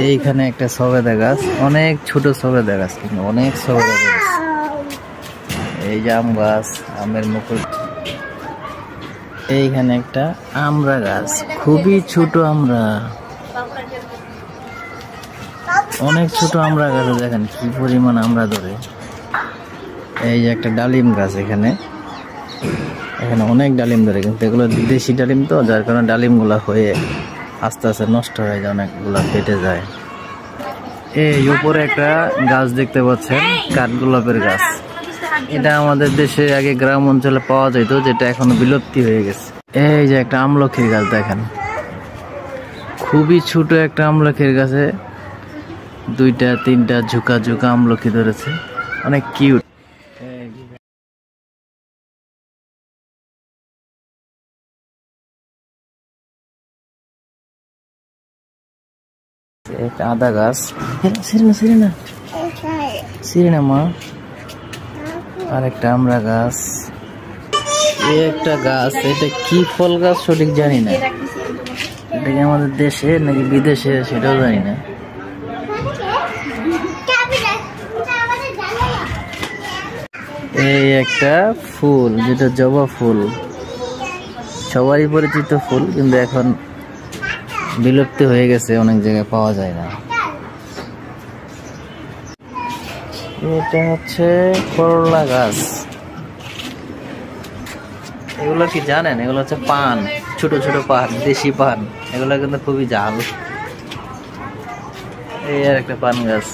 এইখানে একটা সবেদা গাছ, অনেক ছোট সবেদা গাছ, কিন্তু অনেক সবেদা গাছ। এই যে আম গাছ, আমের মুকুল। এইখানে একটা আমড়া গাছ, খুবই ছোট আমড়া, অনেক ছোট আমড়া গাছ। দেখেন কি পরিমাণ আমড়া ধরে। এই যে একটা ডালিম গাছ, এখানে অনেক ডালিম ধরে, কিন্তু এগুলো দেশি ডালিম তো, যার কারণে ডালিম গুলা হয়ে আস্তে আস্তে নষ্ট হয়ে যায়, অনেকগুলা কেটে যায়। এই উপরে একটা গাছ দেখতে পাচ্ছেন, কাঠগোলাপের গাছ। এটা আমাদের দেশে আগে গ্রাম অঞ্চলে পাওয়া যেত, যেটা এখন বিলুপ্তি হয়ে গেছে। এই যে একটা আমলখির গাছ দেখেন, খুবই ছোট একটা আমলখির গাছে দুইটা তিনটা ঝুঁকা ঝুঁকা আমলকি ধরেছে, অনেক কিউট। একটা আদা গাছ, সিরিনা মা। আর একটা আমড়া গাছ। এই একটা গাছ, এটা কি ফল গাছ সঠিক জানি না, এটা কি আমাদের দেশে নাকি বিদেশে সেটাও জানি না। এই একটা ফুল, যেটা জবা ফুল, সবারই পরিচিত ফুল, কিন্তু এখন বিলুপ্তি হয়ে গেছে, অনেক জায়গায় পাওয়া যায় না। এটা হচ্ছে করলা গাছ। এগুলো কি জানেন? এগুলো হচ্ছে পান, ছোট ছোট পান, দেশি পান। এগুলো কিন্তু খুবই ঝাল। এই আর একটা পান গাছ।